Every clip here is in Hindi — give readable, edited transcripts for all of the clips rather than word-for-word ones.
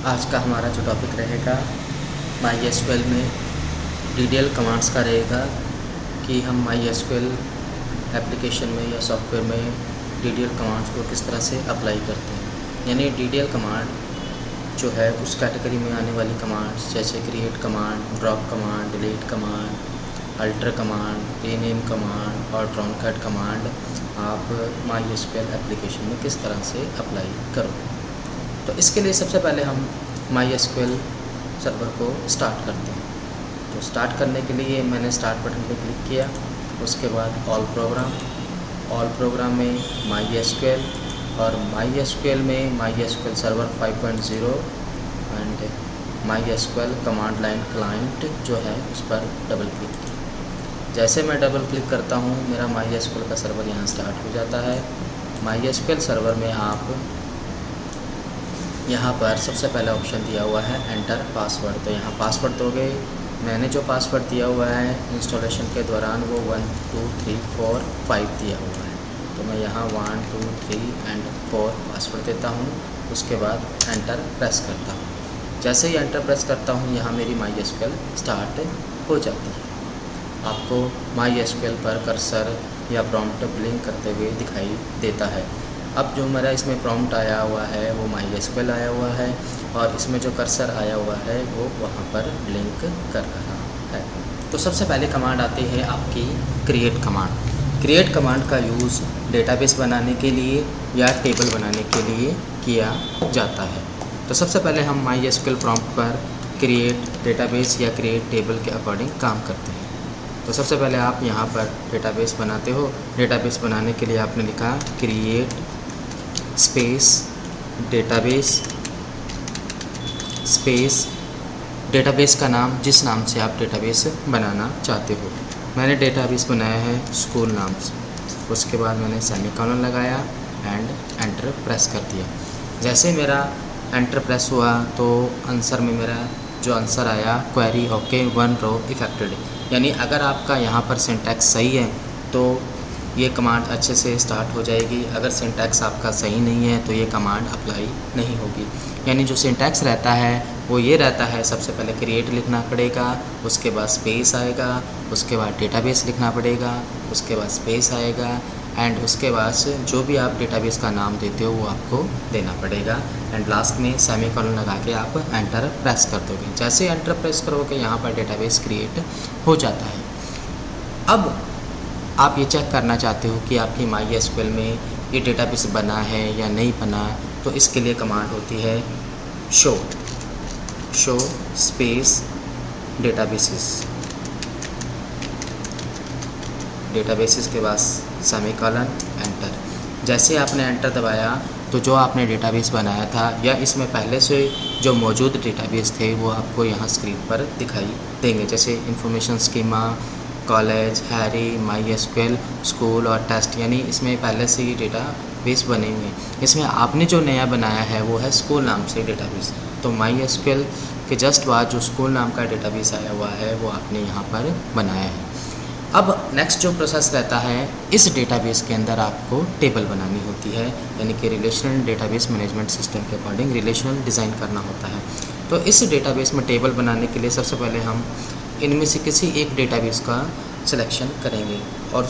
आज का हमारा जो टॉपिक रहेगा MySQL में DDL कमांड्स का रहेगा कि हम MySQL एप्लीकेशन में या सॉफ्टवेयर में DDL कमांड्स को किस तरह से अप्लाई करते हैं। यानी DDL कमांड जो है उस कैटेगरी में आने वाली कमांड्स जैसे create command, drop command, delete command, alter command, rename command और ट्रॉनकैट कमांड आप MySQL एप्लीकेशन में किस तरह से अप्लाई करोगे। तो इसके लिए सबसे पहले हम MySQL सर्वर को स्टार्ट करते हैं। तो स्टार्ट करने के लिए मैंने स्टार्ट बटन पर क्लिक किया, उसके बाद ऑल प्रोग्राम में MySQL और MySQL में MySQL server 5.0 and MySQL command line client जो है उस पर डबल क्लिक किया। जैसे मैं डबल क्लिक करता हूँ मेरा MySQL का सर्वर यहाँ स्टार्ट हो जाता है। MySQL सर्वर में आप यहाँ पर सबसे पहला ऑप्शन दिया हुआ है एंटर पासवर्ड। तो यहाँ पासवर्ड दोगे। मैंने जो पासवर्ड दिया हुआ है इंस्टॉलेशन के दौरान वो 1 2 3 4 5 दिया हुआ है। तो मैं यहाँ 1 2 3 एंड 4 पासवर्ड देता हूँ, उसके बाद एंटर प्रेस करता हूँ। जैसे ही एंटर प्रेस करता हूँ यहाँ मेरी MySQL स्टार्ट हो जाती है। आपको MySQL पर कर्सर या प्रॉम्प्ट ब्लिंक करते हुए दिखाई देता है। अब जो मेरा इसमें प्रॉम्प्ट आया हुआ है वो MySQL आया हुआ है और इसमें जो कर्सर आया हुआ है वो वहाँ पर ब्लिंक कर रहा है। तो सबसे पहले कमांड आती है आपकी क्रिएट कमांड। क्रिएट कमांड का यूज़ डेटाबेस बनाने के लिए या टेबल बनाने के लिए किया जाता है। तो सबसे पहले हम MySQL प्रॉम्प्ट पर क्रिएट डेटाबेस या क्रिएट टेबल के अकॉर्डिंग काम करते हैं। तो सबसे पहले आप यहाँ पर डेटाबेस बनाते हो। डेटाबेस बनाने के लिए आपने लिखा क्रिएट स्पेस डेटाबेस का नाम जिस नाम से आप डेटाबेस बनाना चाहते हो। मैंने डेटाबेस बनाया है स्कूल नाम से। उसके बाद मैंने सेमीकोलन लगाया एंड एंटर प्रेस कर दिया। जैसे मेरा एंटर प्रेस हुआ तो आंसर में मेरा जो आंसर आया क्वेरी ओके 1 रो इफेक्टेड। यानी अगर आपका यहाँ पर सिंटैक्स सही है तो ये कमांड अच्छे से स्टार्ट हो जाएगी। अगर सिंटैक्स आपका सही नहीं है तो ये कमांड अप्लाई नहीं होगी। यानी जो सिंटैक्स रहता है वो ये रहता है, सबसे पहले क्रिएट लिखना पड़ेगा, उसके बाद स्पेस आएगा, उसके बाद डेटाबेस लिखना पड़ेगा, उसके बाद स्पेस आएगा एंड उसके बाद जो भी आप डेटाबेस का नाम देते हो वो आपको देना पड़ेगा एंड लास्ट में सेमीकोलन लगा के आप एंटर प्रेस कर दोगे। जैसे एंटर प्रेस करोगे यहाँ पर डेटाबेस क्रिएट हो जाता है। अब आप ये चेक करना चाहते हो कि आपकी MySQL में ये डेटाबेस बना है या नहीं बना, तो इसके लिए कमांड होती है शो स्पेस डेटाबेसेस के बाद सेमीकोलन एंटर। जैसे आपने एंटर दबाया तो जो आपने डेटाबेस बनाया था या इसमें पहले से जो मौजूद डेटाबेस थे वो आपको यहाँ स्क्रीन पर दिखाई देंगे, जैसे information schema, college, Harry, MySQL, school और टेस्ट। यानी इसमें पहले से ही डेटाबेस बने हुए हैं। इसमें आपने जो नया बनाया है वो है स्कूल नाम से डेटाबेस। तो MySQL के जस्ट बाद जो स्कूल नाम का डेटाबेस आया हुआ है वो आपने यहाँ पर बनाया है। अब नेक्स्ट जो प्रोसेस रहता है, इस डेटाबेस के अंदर आपको टेबल बनानी होती है, यानी कि रिलेशनल डेटाबेस मैनेजमेंट सिस्टम के अकॉर्डिंग रिलेशनल डिज़ाइन करना होता है। तो इस डेटाबेस में टेबल बनाने के लिए सबसे पहले हम इनमें से किसी एक डेटाबेस का सिलेक्शन करेंगे और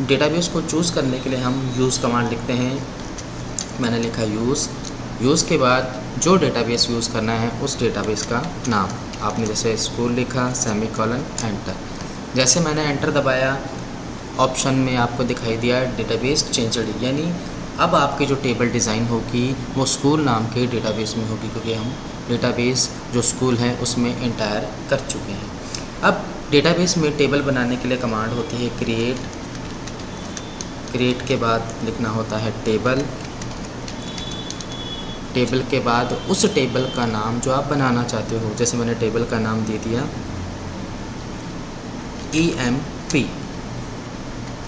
डेटाबेस को चूज़ करने के लिए हम यूज़ कमांड लिखते हैं। मैंने लिखा यूज़ के बाद जो डेटाबेस यूज़ करना है उस डेटाबेस का नाम आपने जैसे स्कूल लिखा, सेमीकोलन एंटर। जैसे मैंने एंटर दबाया ऑप्शन में आपको दिखाई दिया डेटाबेस चेंजड, यानी अब आपकी जो टेबल डिज़ाइन होगी वो स्कूल नाम के डेटाबेस में होगी, क्योंकि हम डेटाबेस जो स्कूल है उसमें इंटायर कर चुके हैं। अब डेटाबेस में टेबल बनाने के लिए कमांड होती है क्रिएट के बाद लिखना होता है टेबल के बाद उस टेबल का नाम जो आप बनाना चाहते हो। जैसे मैंने टेबल का नाम दे दिया EMP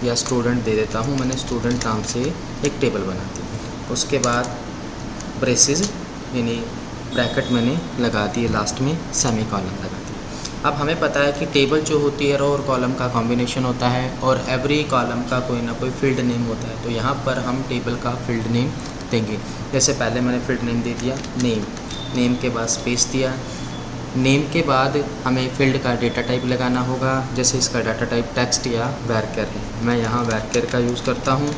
या स्टूडेंट दे देता हूँ। मैंने स्टूडेंट नाम से एक टेबल बना दी। उसके बाद ब्रेसेस यानी ब्रैकेट मैंने लगा दिए, लास्ट में सेमीकोलन लगा दिया। अब हमें पता है कि टेबल जो होती है रो और कॉलम का कॉम्बिनेशन होता है और एवरी कॉलम का कोई ना कोई फील्ड नेम होता है। तो यहाँ पर हम टेबल का फील्ड नेम देंगे। जैसे पहले मैंने फील्ड नेम दे दिया नेम, नेम के बाद स्पेस दिया। नेम के बाद हमें फील्ड का डेटा टाइप लगाना होगा, जैसे इसका डाटा टाइप टेक्स्ट या वैरकर है, मैं यहाँ वैरकर का यूज़ करता हूँ।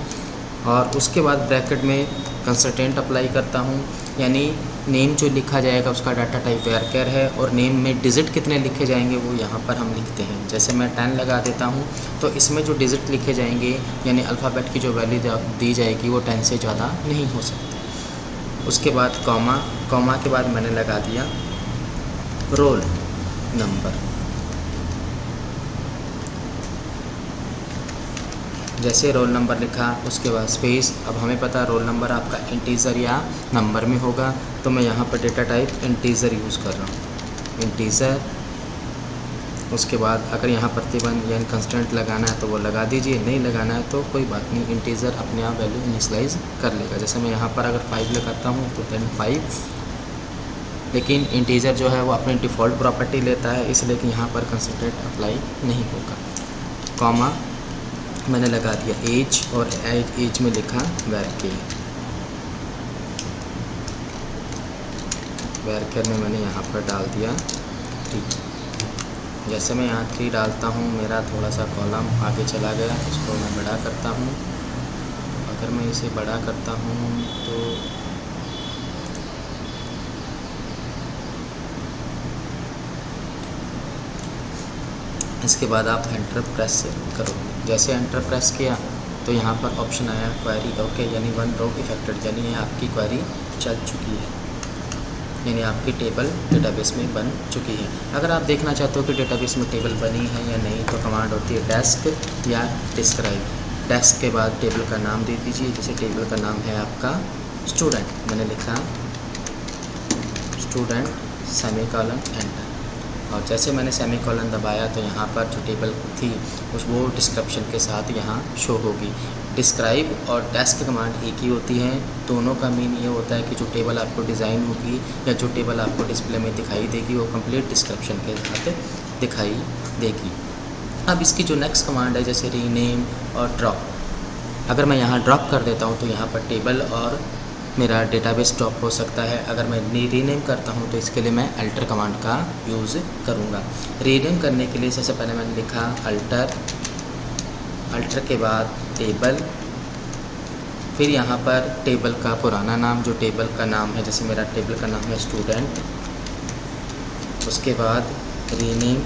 और उसके बाद ब्रैकेट में कंस्ट्रेंट अप्लाई करता हूँ, यानी नेम जो लिखा जाएगा उसका डाटा टाइप वैरकर है और नेम में डिजिट कितने लिखे जाएंगे वो यहाँ पर हम लिखते हैं। जैसे मैं 10 लगा देता हूँ तो इसमें जो डिजिट लिखे जाएंगे यानी अल्फ़ाबेट की जो वैल्यू दी जाएगी वो 10 से ज़्यादा नहीं हो सकती। उसके बाद कॉमा, कॉमा के बाद मैंने लगा दिया रोल नंबर। जैसे रोल नंबर लिखा उसके बाद स्पेस। अब हमें पता रोल नंबर आपका इंटीजर या नंबर में होगा, तो मैं यहाँ पर डेटा टाइप इंटीजर यूज़ कर रहा हूँ, इंटीजर। उसके बाद अगर यहाँ प्रतिबंध यानी कंस्टेंट लगाना है तो वो लगा दीजिए, नहीं लगाना है तो कोई बात नहीं, इंटीजर अपने आप वैल्यू इनिशियलाइज कर लेगा। जैसे मैं यहाँ पर अगर 5 लगाता हूँ तो 10 5, लेकिन इंटीजर जो है वो अपनी डिफ़ॉल्ट प्रॉपर्टी लेता है, इसलिए कि यहाँ पर कंस्टेंट अप्लाई नहीं होगा। कॉमा मैंने लगा दिया एज और एज में लिखा वैरकर। वैरकर में मैंने यहाँ पर डाल दिया 3। जैसे मैं यहाँ 3 डालता हूँ मेरा थोड़ा सा कॉलम आगे चला गया, उसको मैं बड़ा करता हूँ। अगर मैं इसे बड़ा करता हूँ तो इसके बाद आप एंटर प्रेस करोगे। जैसे एंटर प्रेस किया तो यहाँ पर ऑप्शन आया क्वेरी ओके, यानी 1 रो इफेक्टेड, यानी ये आपकी क्वेरी चल चुकी है, यानी आपकी टेबल डेटाबेस में बन चुकी है। अगर आप देखना चाहते हो कि डेटाबेस में टेबल बनी है या नहीं तो कमांड होती है डेस्क या डिस्क्राइब। डेस्क के बाद टेबल का नाम दे दीजिए, जैसे टेबल का नाम है आपका स्टूडेंट, मैंने लिखा स्टूडेंट सेमीकोलन एंटर। और जैसे मैंने सेमीकोलन दबाया तो यहाँ पर जो टेबल थी वो डिस्क्रिप्शन के साथ यहाँ शो होगी। डिस्क्राइब और डेस्क कमांड एक ही होती है, दोनों का मीन ये होता है कि जो टेबल आपको डिज़ाइन होगी या जो टेबल आपको डिस्प्ले में दिखाई देगी वो कंप्लीट डिस्क्रिप्शन के साथ दिखाई देगी। अब इसकी जो नेक्स्ट कमांड है जैसे रीनेम और ड्रॉप, अगर मैं यहाँ ड्रॉप कर देता हूँ तो यहाँ पर टेबल और मेरा डेटाबेस ड्रॉप हो सकता है। अगर मैं रीनेम करता हूँ तो इसके लिए मैं अल्टर कमांड का यूज़ करूँगा। रीनेम करने के लिए सबसे पहले मैंने लिखा अल्टर, अल्टर के बाद टेबल, फिर यहाँ पर टेबल का पुराना नाम जो टेबल का नाम है, जैसे मेरा टेबल का नाम है स्टूडेंट। उसके बाद रीनेम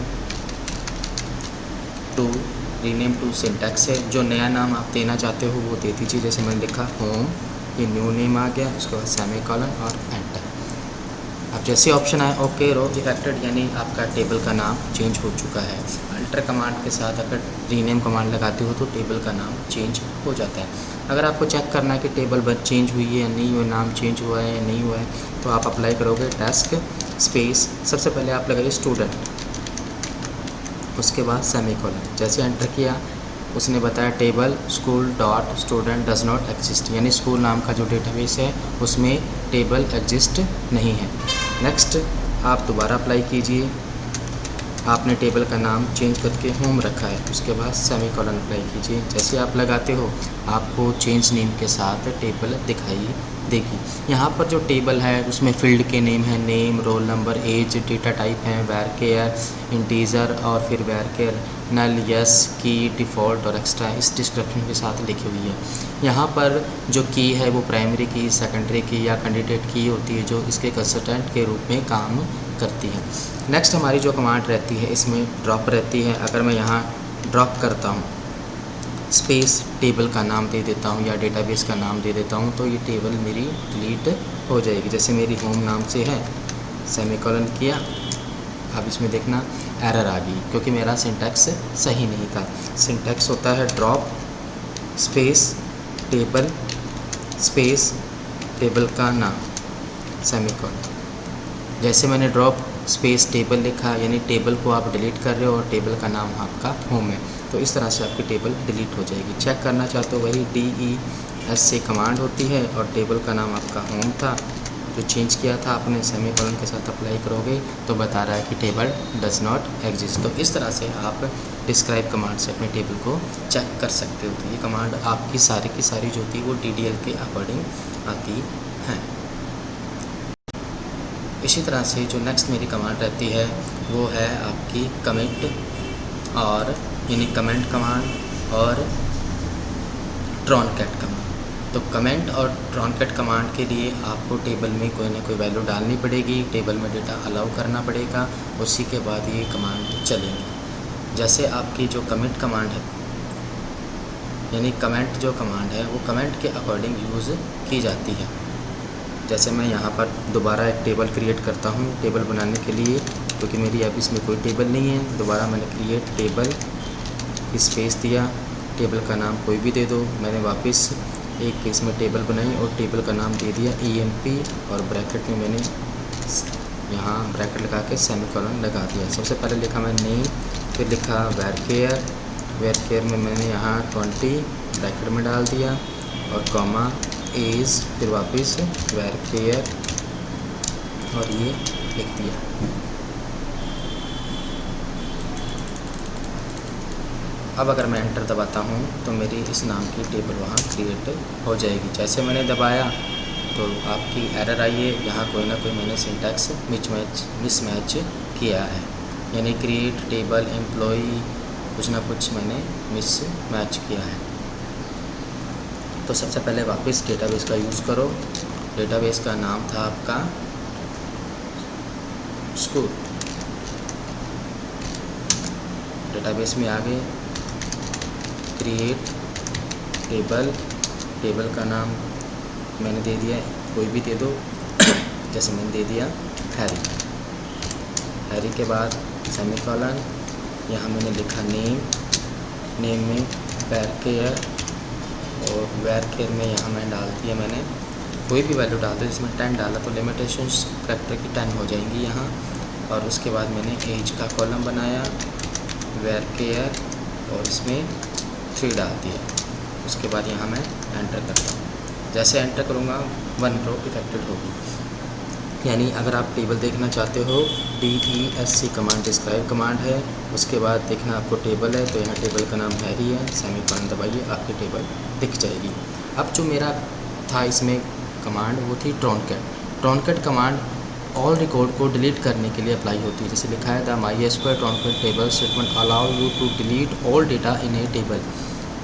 टू सिंटैक्स है, जो नया नाम आप देना चाहते हो वो दे दीजिए। जैसे मैंने लिखा होम, ये न्यू नेम आ गया, उसके बाद सेमीकोलन और एंटर। अब जैसे ऑप्शन आए ओके रो इफेक्टेड, यानी आपका टेबल का नाम चेंज हो चुका है। अल्टर कमांड के साथ अगर रीनेम कमांड लगाते हो तो टेबल का नाम चेंज हो जाता है। अगर आपको चेक करना है कि टेबल चेंज हुई है या नहीं हुआ, नाम चेंज हुआ है या नहीं हुआ है, तो आप अप्लाई करोगे डेस्क स्पेस, सबसे पहले आप लगाइए स्टूडेंट, उसके बाद सेमीकोलन। जैसे एंटर किया उसने बताया table school dot student does not exist, यानी स्कूल नाम का जो डेटाबेस है उसमें टेबल एग्जिस्ट नहीं है। नेक्स्ट आप दोबारा अप्लाई कीजिए, आपने टेबल का नाम चेंज करके होम रखा है, उसके बाद सेमीकोलन अप्लाई कीजिए। जैसे आप लगाते हो आपको चेंज नेम के साथ टेबल दिखाई देगी। यहाँ पर जो टेबल है उसमें फील्ड के नेम है, name, role number, age, data type है वैरकर, इंटीजर और फिर varchar, null, yes, key, default और एक्स्ट्रा इस डिस्क्रिप्शन के साथ लिखी हुई है। यहाँ पर जो की है वो प्राइमरी की, सेकेंडरी की या कैंडिडेट की होती है जो इसके कंसल्टेंट के रूप में काम करती है। नेक्स्ट हमारी जो कमांड रहती है इसमें ड्रॉप रहती है। अगर मैं यहाँ ड्रॉप करता हूँ स्पेस, टेबल का नाम दे देता हूँ या डेटाबेस का नाम दे देता हूँ तो ये टेबल मेरी डिलीट हो जाएगी। जैसे मेरी होम नाम से है, सेमीकोलन किया, अब इसमें देखना एरर आ गई क्योंकि मेरा सिंटैक्स सही नहीं था। सिंटैक्स होता है drop space table space table का नाम सेमीकोलन। जैसे मैंने ड्रॉप स्पेस टेबल लिखा यानी टेबल को आप डिलीट कर रहे हो और टेबल का नाम आपका होम है, तो इस तरह से आपकी टेबल डिलीट हो जाएगी। चेक करना चाहते हो वही DES से कमांड होती है और टेबल का नाम आपका होम था जो चेंज किया था आपने, सेमीकोलन के साथ अप्लाई करोगे तो बता रहा है कि टेबल डज नॉट एग्जिस्ट। तो इस तरह से आप डिस्क्राइब कमांड से अपने टेबल को चेक कर सकते हो। तो ये कमांड आपकी सारी की सारी जो थी वो DDL के अकॉर्डिंग आती हैं। इसी तरह से जो नेक्स्ट मेरी कमांड रहती है वो है आपकी कमिट और यानी कमेंट कमांड और ट्रॉनकैट कमांड। तो कमेंट और ट्रॉनकैट कमांड के लिए आपको टेबल में कोई ना कोई वैल्यू डालनी पड़ेगी, टेबल में डेटा अलाउ करना पड़ेगा, उसी के बाद ये कमांड चलेंगी। जैसे आपकी जो कमिट कमांड है यानी कमेंट जो कमांड है वो कमेंट के अकॉर्डिंग यूज़ की जाती है। जैसे मैं यहाँ पर दोबारा एक टेबल क्रिएट करता हूँ टेबल बनाने के लिए, क्योंकि मेरी अब इसमें कोई टेबल नहीं है। दोबारा मैंने क्रिएट टेबल स्पेस दिया, टेबल का नाम कोई भी दे दो। मैंने वापस एक इसमें टेबल बनाई और टेबल का नाम दे दिया EMP और ब्रैकेट में मैंने यहाँ ब्रैकेट लगा के सेमीकोलन लगा दिया। सबसे पहले लिखा मैं नेम, फिर लिखा वेयर में मैंने यहाँ 20 ब्रैकेट में डाल दिया और कॉमा एज, फिर वापस वेयर और ये लिख दिया। अब अगर मैं एंटर दबाता हूँ तो मेरी इस नाम की टेबल वहाँ क्रिएट हो जाएगी। जैसे मैंने दबाया तो आपकी एरर आई है, यहाँ कोई ना कोई मैंने सिंटैक्स मिसमैच किया है, यानी क्रिएट टेबल एम्प्लॉई कुछ ना कुछ मैंने मिसमैच किया है। तो सबसे पहले वापस डेटाबेस का यूज़ करो। डेटाबेस का नाम था आपका स्कूल। डेटाबेस में आ गए, क्रिएट टेबल का नाम मैंने दे दिया, कोई भी दे दो। जैसे मैंने दे दिया हैरी के बाद सेमीकोलन, यहाँ मैंने लिखा नेम में वेयर और वेयर में यहाँ मैं डाल दिया, मैंने कोई भी वैल्यू डाल दी। जिसमें 10 डाला तो लिमिटेशंस करेक्टर की 10 हो जाएंगी यहाँ। और उसके बाद मैंने एज का कॉलम बनाया वेयर और इसमें 3 डाल दिया। उसके बाद यहाँ मैं एंटर करता हूँ। जैसे एंटर करूँगा 1 रो इफेक्टेड होगी। यानी अगर आप टेबल देखना चाहते हो DESC कमांड डिस्क्राइब कमांड है, उसके बाद देखना आपको टेबल है तो यहाँ टेबल का नाम हैरी है, सेमीकोलन दबाइए, आपकी टेबल दिख जाएगी। अब जो मेरा था इसमें कमांड वो थी ट्रॉनकैट कमांड ऑल रिकॉर्ड को डिलीट करने के लिए अप्लाई होती है। जैसे लिखा है the MySQL truncate table statement allow you to delete all data in a table.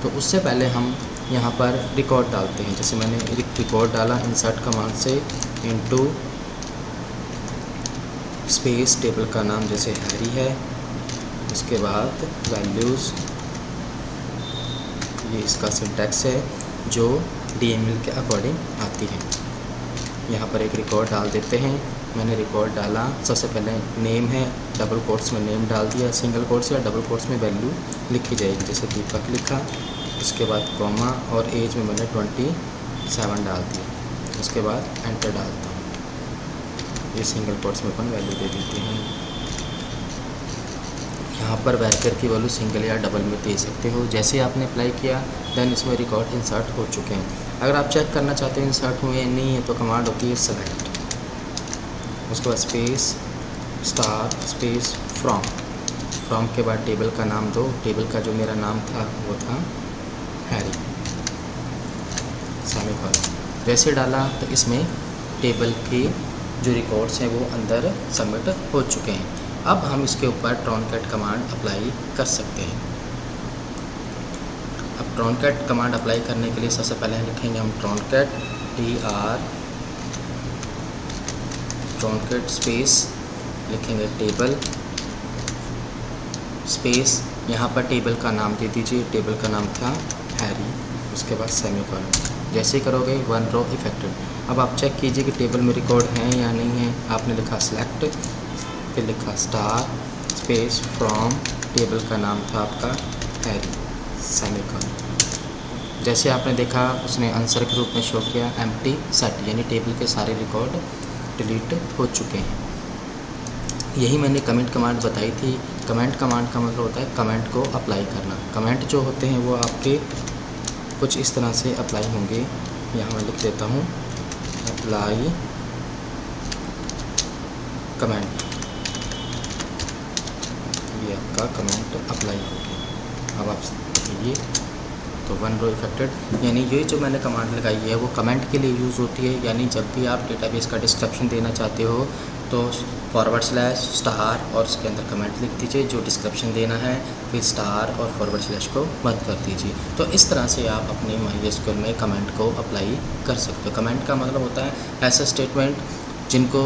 तो उससे पहले हम यहाँ पर रिकॉर्ड डालते हैं। जैसे मैंने रिकॉर्ड डाला इंसर्ट कमांड से इनटू स्पेस टेबल का नाम जैसे हैरी है, उसके बाद वैल्यूज़, ये इसका सिंटैक्स है जो DML के अकॉर्डिंग आती है। यहाँ पर एक रिकॉर्ड डाल देते हैं। मैंने रिकॉर्ड डाला, सबसे पहले नेम है, डबल कोट्स में नेम डाल दिया, सिंगल कोट्स या डबल कोट्स में वैल्यू लिखी जाएगी। जैसे दीपक लिखा, उसके बाद कॉमा और एज में मैंने 27 डाल दिया। उसके बाद एंटर डालता हूँ। ये सिंगल कोट्स में अपन वैल्यू दे देते हैं। यहाँ पर वेरिएबल की वैल्यू सिंगल या डबल में दे सकते हो। जैसे आपने अप्लाई किया देन इसमें रिकॉर्ड इंसर्ट हो चुके हैं। अगर आप चेक करना चाहते हो इंसर्ट हुए या नहीं है तो कमांड होती है सेलेक्ट, उसके बाद स्पेस स्टार स्पेस फ्रॉम के बाद टेबल का नाम दो। टेबल का जो मेरा नाम था वो था हैरी, सेमीकोलन। जैसे डाला तो इसमें टेबल के जो रिकॉर्ड्स हैं वो अंदर सबमिट हो चुके हैं। अब हम इसके ऊपर ट्रॉनकैट कमांड अप्लाई कर सकते हैं। अब ट्रॉनकैट कमांड अप्लाई करने के लिए सबसे पहले लिखेंगे हम ट्रॉनकैट स्पेस लिखेंगे टेबल स्पेस, यहाँ पर टेबल का नाम दे दीजिए। टेबल का नाम था हैरी, उसके बाद सेमीकोलन। जैसे ही करोगे 1 रो इफेक्टेड। अब आप चेक कीजिए कि टेबल में रिकॉर्ड हैं या नहीं है। आपने लिखा सेलेक्ट, फिर लिखा स्टार स्पेस फ्रॉम, टेबल का नाम था आपका हैरी, सेमीकोलन। जैसे आपने देखा उसने आंसर के रूप में शो किया एम्प्टी सेट, यानी टेबल के सारे रिकॉर्ड डिलीट हो चुके हैं। यही मैंने कमेंट कमांड बताई थी। कमेंट कमांड का मतलब होता है कमेंट को अप्लाई करना। कमेंट जो होते हैं वो आपके कुछ इस तरह से अप्लाई होंगे। यहाँ मैं लिख देता हूँ अप्लाई कमेंट, ये आपका कमेंट अप्लाई हो गया। अब आप देखिए तो वन रो इफेक्टेड यानी ये जो मैंने कमांड लगाई है वो कमेंट के लिए यूज़ होती है। यानी जब भी आप डेटाबेस का डिस्क्रिप्शन देना चाहते हो तो // और उसके अंदर कमेंट लिख दीजिए जो डिस्क्रिप्शन देना है, फिर स्टार और // को बंद कर दीजिए। तो इस तरह से आप अपने MySQL में कमेंट को अप्लाई कर सकते हो। कमेंट का मतलब होता है ऐसा स्टेटमेंट जिनको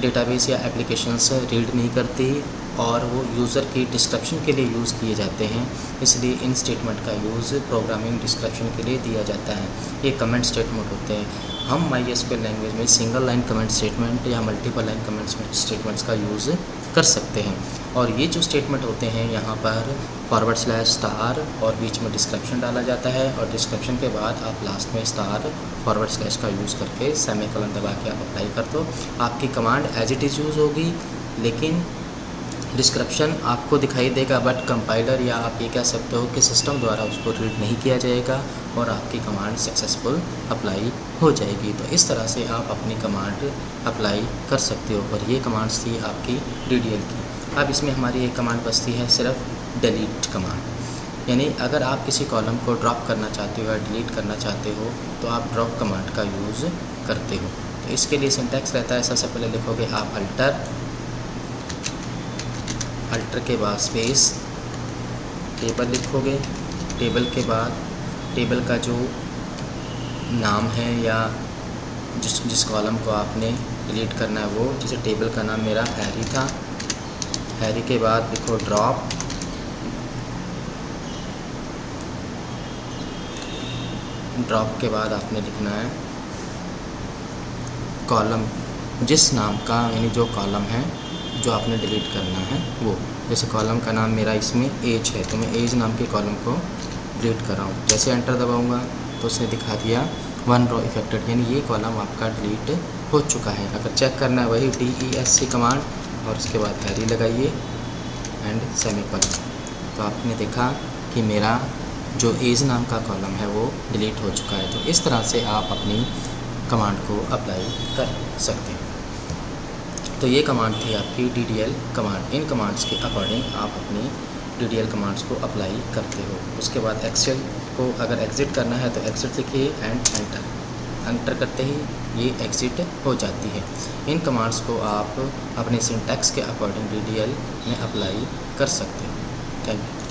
डेटाबेस या एप्लीकेशंस रीड नहीं करती और वो यूज़र की डिस्क्रिप्शन के लिए यूज़ किए जाते हैं, इसलिए इन स्टेटमेंट का यूज़ प्रोग्रामिंग डिस्क्रिप्शन के लिए दिया जाता है। ये कमेंट स्टेटमेंट होते हैं। हम MySQL लैंग्वेज में सिंगल लाइन कमेंट स्टेटमेंट या मल्टीपल लाइन कमेंट स्टेटमेंट्स का यूज़ कर सकते हैं। और ये जो स्टेटमेंट होते हैं यहाँ पर // और बीच में डिस्क्रिप्शन डाला जाता है और डिस्क्रिप्शन के बाद आप लास्ट में // का यूज़ करके सेमीकोलन दबा के आप अप्लाई कर दो। आपकी command as it is use होगी, लेकिन डिस्क्रिप्शन आपको दिखाई देगा बट कंपाइलर या आप ये कह सकते हो कि सिस्टम द्वारा उसको रीड नहीं किया जाएगा और आपकी कमांड सक्सेसफुल अप्लाई हो जाएगी। तो इस तरह से आप अपनी कमांड अप्लाई कर सकते हो। और ये कमांड्स थी आपकी DDL की। अब इसमें हमारी एक कमांड बचती है सिर्फ डिलीट कमांड। यानी अगर आप किसी कॉलम को ड्रॉप करना चाहते हो या डिलीट करना चाहते हो तो आप ड्रॉप कमांड का यूज़ करते हो। तो इसके लिए सिंटैक्स रहता है, सबसे पहले लिखोगे आप अल्टर के बाद स्पेस टेबल लिखोगे। टेबल के बाद टेबल का जो नाम है या जिस कॉलम को आपने डिलीट करना है वो, जैसे टेबल का नाम मेरा हैरी था, हैरी के बाद लिखो ड्रॉप, ड्रॉप के बाद आपने लिखना है कॉलम जिस नाम का, यानी जो कॉलम है जो आपने डिलीट करना है वो। जैसे कॉलम का नाम मेरा इसमें एज है तो मैं एज नाम के कॉलम को डिलीट कर रहा हूँ। जैसे एंटर दबाऊँगा तो उसने दिखा दिया वन रो इफेक्टेड, यानी ये कॉलम आपका डिलीट हो चुका है। अगर चेक करना है वही DESC कमांड और उसके बाद हैरी लगाइए एंड सेमीकोलन। तो आपने देखा कि मेरा जो एज नाम का कॉलम है वो डिलीट हो चुका है। तो इस तरह से आप अपनी कमांड को अप्लाई कर सकते हैं। तो ये कमांड थी आपकी DDL कमांड। इन कमांड्स के अकॉर्डिंग आप अपनी DDL कमांड्स को अप्लाई करते हो। उसके बाद एक्सेल को अगर एग्ज़िट करना है तो एग्ज़िट लिखिए एंड एंटर करते ही ये एग्ज़िट हो जाती है। इन कमांड्स को आप अपने सिंटैक्स के अकॉर्डिंग DDL में अप्लाई कर सकते हो। Thank you.